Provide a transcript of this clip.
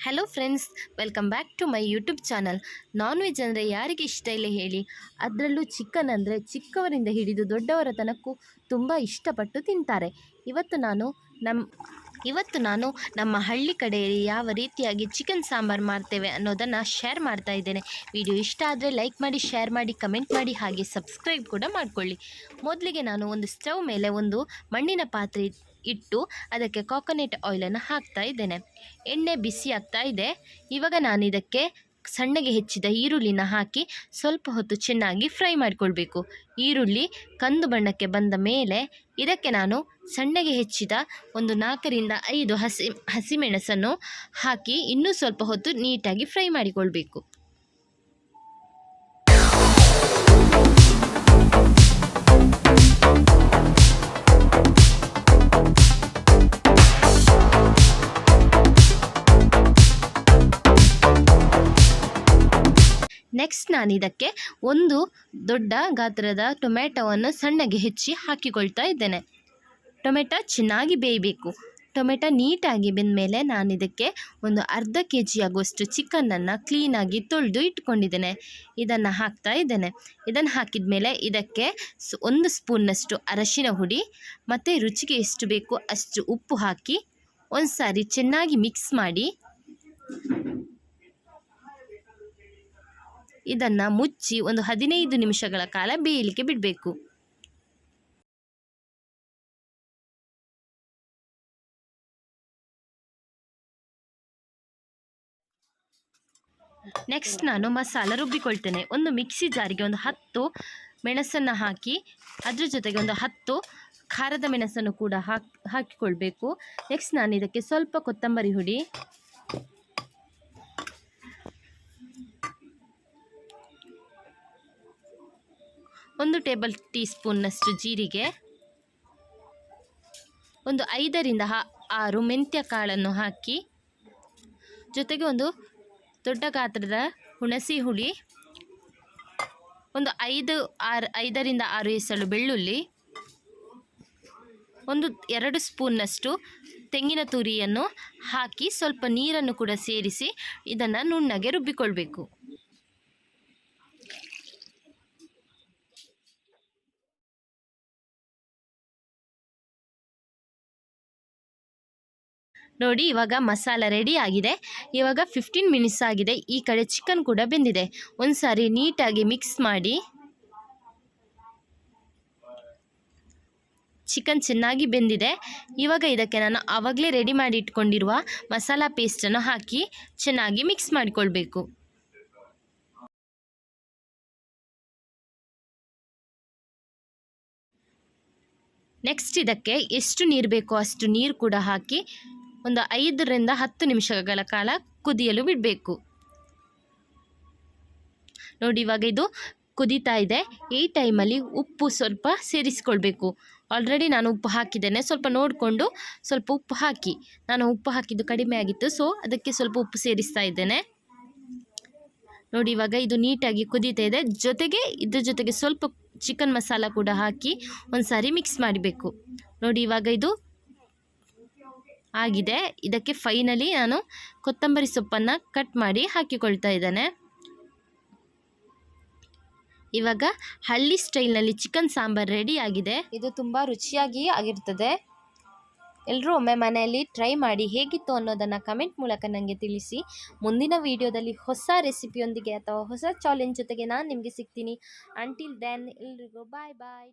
Hello friends, welcome back to my YouTube channel. Non veg ಅಂದರೆ ಯಾರಿಗೆ ಇಷ್ಟ ಇಲ್ಲ ಹೇಳಿ? ಅದರಲ್ಲೂ ಚಿಕನ್ ಅಂದರೆ ಚಿಕ್ಕವರಿಂದ ಹಿಡಿದು ದೊಡ್ಡವರ ತನಕೂ ತುಂಬ ಇಷ್ಟಪಟ್ಟು ತಿಂತಾರೆ. ಇವತ್ತು ನಾನು ನಮ್ಮ ಹಳ್ಳಿ ಕಡೆಯಲ್ಲಿ ಯಾವ ರೀತಿಯಾಗಿ ಚಿಕನ್ ಸಾಂಬಾರು ಮಾಡ್ತೇವೆ ಅನ್ನೋದನ್ನು ಶೇರ್ ಮಾಡ್ತಾ ಇದ್ದೇನೆ. ವಿಡಿಯೋ ಇಷ್ಟ ಆದರೆ ಲೈಕ್ ಮಾಡಿ, ಶೇರ್ ಮಾಡಿ, ಕಮೆಂಟ್ ಮಾಡಿ, ಹಾಗೆ ಸಬ್ಸ್ಕ್ರೈಬ್ ಕೂಡ ಮಾಡಿಕೊಳ್ಳಿ. ಮೊದಲಿಗೆ ನಾನು ಒಂದು ಸ್ಟವ್ ಮೇಲೆ ಒಂದು ಮಣ್ಣಿನ ಪಾತ್ರೆ ಇಟ್ಟು ಅದಕ್ಕೆ ಕೋಕೋನಟ್ ಆಯಿಲನ್ನು ಹಾಕ್ತಾ ಇದ್ದೇನೆ. ಎಣ್ಣೆ ಬಿಸಿ ಆಗ್ತಾ ಇದೆ. ಇವಾಗ ನಾನು ಇದಕ್ಕೆ ಸಣ್ಣಗೆ ಹೆಚ್ಚಿದ ಈರುಳ್ಳಿನ ಹಾಕಿ ಸ್ವಲ್ಪ ಹೊತ್ತು ಚೆನ್ನಾಗಿ ಫ್ರೈ ಮಾಡಿಕೊಳ್ಬೇಕು. ಈರುಳ್ಳಿ ಕಂದು ಬಣ್ಣಕ್ಕೆ ಬಂದ ಮೇಲೆ ಇದಕ್ಕೆ ನಾನು ಸಣ್ಣಗೆ ಹೆಚ್ಚಿದ ಒಂದು 4 ರಿಂದ 5 ಹಸಿಮೆಣಸನ್ನು ಹಾಕಿ ಇನ್ನೂ ಸ್ವಲ್ಪ ಹೊತ್ತು ನೀಟಾಗಿ ಫ್ರೈ ಮಾಡಿಕೊಳ್ಬೇಕು. ನೆಕ್ಸ್ಟ್ ನಾನು ಇದಕ್ಕೆ ಒಂದು ದೊಡ್ಡ ಗಾತ್ರದ ಟೊಮೆಟೊವನ್ನು ಸಣ್ಣಗೆ ಹೆಚ್ಚಿ ಹಾಕಿಕೊಳ್ತಾ ಇದ್ದೇನೆ. ಟೊಮೆಟೊ ಚೆನ್ನಾಗಿ ಬೇಯಬೇಕು. ಟೊಮೆಟೊ ನೀಟಾಗಿ ಬೆಂದ ಮೇಲೆ ನಾನು ಇದಕ್ಕೆ ಒಂದು ಅರ್ಧ kg ಆಗುವಷ್ಟು ಚಿಕನನ್ನು ಕ್ಲೀನಾಗಿ ತೊಳೆದು ಇಟ್ಕೊಂಡಿದ್ದೇನೆ. ಇದನ್ನು ಹಾಕ್ತಾ ಇದ್ದೇನೆ. ಇದನ್ನು ಹಾಕಿದ ಮೇಲೆ ಇದಕ್ಕೆ 1 ಸ್ಪೂನ್ನಷ್ಟು ಅರಶಿನ ಹುಡಿ ಮತ್ತು ರುಚಿಗೆ ಎಷ್ಟು ಬೇಕು ಅಷ್ಟು ಉಪ್ಪು ಹಾಕಿ ಒಂದು ಸಾರಿ ಚೆನ್ನಾಗಿ ಮಿಕ್ಸ್ ಮಾಡಿ ಇದನ್ನು ಮುಚ್ಚಿ ಒಂದು 15 ನಿಮಿಷಗಳ ಕಾಲ ಬೇಯಲಿಕ್ಕೆ ಬಿಡಬೇಕು. ನೆಕ್ಸ್ಟ್ ನಾನು ಮಸಾಲ ರುಬ್ಬಿಕೊಳ್ತೇನೆ. ಒಂದು ಮಿಕ್ಸಿ ಜಾರಿಗೆ ಒಂದು 10 ಮೆಣಸನ್ನು ಹಾಕಿ ಅದ್ರ ಜೊತೆಗೆ ಒಂದು 10 ಖಾರದ ಮೆಣಸನ್ನು ಕೂಡ ಹಾಕಿಕೊಳ್ಬೇಕು. ನೆಕ್ಸ್ಟ್ ನಾನು ಇದಕ್ಕೆ ಸ್ವಲ್ಪ ಕೊತ್ತಂಬರಿ ಹುಡಿ, ಒಂದು ಟೇಬಲ್ ಟೀ ಸ್ಪೂನ್ನಷ್ಟು ಜೀರಿಗೆ, ಒಂದು 5 ರಿಂದ 6 ಮೆಂತ್ಯ ಕಾಳನ್ನು ಹಾಕಿ, ಜೊತೆಗೆ ಒಂದು ದೊಡ್ಡ ಗಾತ್ರದ ಹುಣಸೆ ಹುಳಿ, ಒಂದು 5 ರಿಂದ 6 ಎಸಳು ಬೆಳ್ಳುಳ್ಳಿ, ಒಂದು 2 ಸ್ಪೂನ್ನಷ್ಟು ತೆಂಗಿನ ತುರಿಯನ್ನು ಹಾಕಿ ಸ್ವಲ್ಪ ನೀರನ್ನು ಕೂಡ ಸೇರಿಸಿ ಇದನ್ನು ನುಣ್ಣಗೆ ರುಬ್ಬಿಕೊಳ್ಬೇಕು. ನೋಡಿ, ಇವಾಗ ಮಸಾಲ ರೆಡಿ ಆಗಿದೆ. ಇವಾಗ 15 ಮಿನಿಟ್ಸ್ ಆಗಿದೆ. ಈ ಕಡೆ ಚಿಕನ್ ಕೂಡ ಬೆಂದಿದೆ. ಒಂದು ಸಾರಿ ನೀಟಾಗಿ ಮಿಕ್ಸ್ ಮಾಡಿ ಚಿಕನ್ ಚೆನ್ನಾಗಿ ಬೆಂದಿದೆ. ಇವಾಗ ಇದಕ್ಕೆ ನಾನು ಆವಾಗಲೇ ರೆಡಿ ಮಾಡಿ ಇಟ್ಕೊಂಡಿರುವ ಮಸಾಲ ಪೇಸ್ಟನ್ನು ಹಾಕಿ ಚೆನ್ನಾಗಿ ಮಿಕ್ಸ್ ಮಾಡಿಕೊಳ್ಬೇಕು. ನೆಕ್ಸ್ಟ್ ಇದಕ್ಕೆ ಎಷ್ಟು ನೀರು ಬೇಕೋ ಅಷ್ಟು ನೀರು ಕೂಡ ಹಾಕಿ ಒಂದು 5 ರಿಂದ 10 ನಿಮಿಷಗಳ ಕಾಲ ಕುದಿಯಲು ಬಿಡಬೇಕು. ನೋಡಿ, ಇವಾಗ ಇದು ಕುದೀತಾ ಇದೆ. ಈ ಟೈಮಲ್ಲಿ ಉಪ್ಪು ಸ್ವಲ್ಪ ಸೇರಿಸಿಕೊಳ್ಬೇಕು. ಆಲ್ರೆಡಿ ನಾನು ಉಪ್ಪು ಹಾಕಿದ್ದೇನೆ. ಸ್ವಲ್ಪ ನೋಡಿಕೊಂಡು ಸ್ವಲ್ಪ ಉಪ್ಪು ಹಾಕಿ. ನಾನು ಉಪ್ಪು ಹಾಕಿದ್ದು ಕಡಿಮೆ ಆಗಿತ್ತು, ಸೊ ಅದಕ್ಕೆ ಸ್ವಲ್ಪ ಉಪ್ಪು ಸೇರಿಸ್ತಾ ಇದ್ದೇನೆ. ನೋಡಿ, ಇವಾಗ ಇದು ನೀಟಾಗಿ ಕುದೀತಾ ಇದೆ. ಇದ್ರ ಜೊತೆಗೆ ಸ್ವಲ್ಪ ಚಿಕನ್ ಮಸಾಲ ಕೂಡ ಹಾಕಿ ಒಂದು ಸಾರಿ ಮಿಕ್ಸ್ ಮಾಡಬೇಕು. ನೋಡಿ, ಇವಾಗ ಇದು ಆಗಿದೆ. ಇದಕ್ಕೆ ಫೈನಲಿ ನಾನು ಕೊತ್ತಂಬರಿ ಸೊಪ್ಪನ್ನು ಕಟ್ ಮಾಡಿ ಹಾಕಿಕೊಳ್ತಾ ಇದ್ದೇನೆ. ಇವಾಗ ಹಳ್ಳಿ ಸ್ಟೈಲ್ನಲ್ಲಿ ಚಿಕನ್ ಸಾಂಬಾರು ರೆಡಿ ಆಗಿದೆ. ಇದು ತುಂಬ ರುಚಿಯಾಗಿ ಆಗಿರ್ತದೆ. ಎಲ್ಲರೂ ಒಮ್ಮೆ ಮನೆಯಲ್ಲಿ ಟ್ರೈ ಮಾಡಿ ಹೇಗಿತ್ತು ಅನ್ನೋದನ್ನು ಕಮೆಂಟ್ ಮೂಲಕ ನನಗೆ ತಿಳಿಸಿ. ಮುಂದಿನ ವಿಡಿಯೋದಲ್ಲಿ ಹೊಸ ರೆಸಿಪಿಯೊಂದಿಗೆ ಅಥವಾ ಹೊಸ ಚಾಲೆಂಜ್ ಜೊತೆಗೆ ನಾನು ನಿಮಗೆ ಸಿಗ್ತೀನಿ. ಅಂಟಿಲ್ ದೆನ್ ಎಲ್ರಿಗೂ ಬಾಯ್ ಬಾಯ್.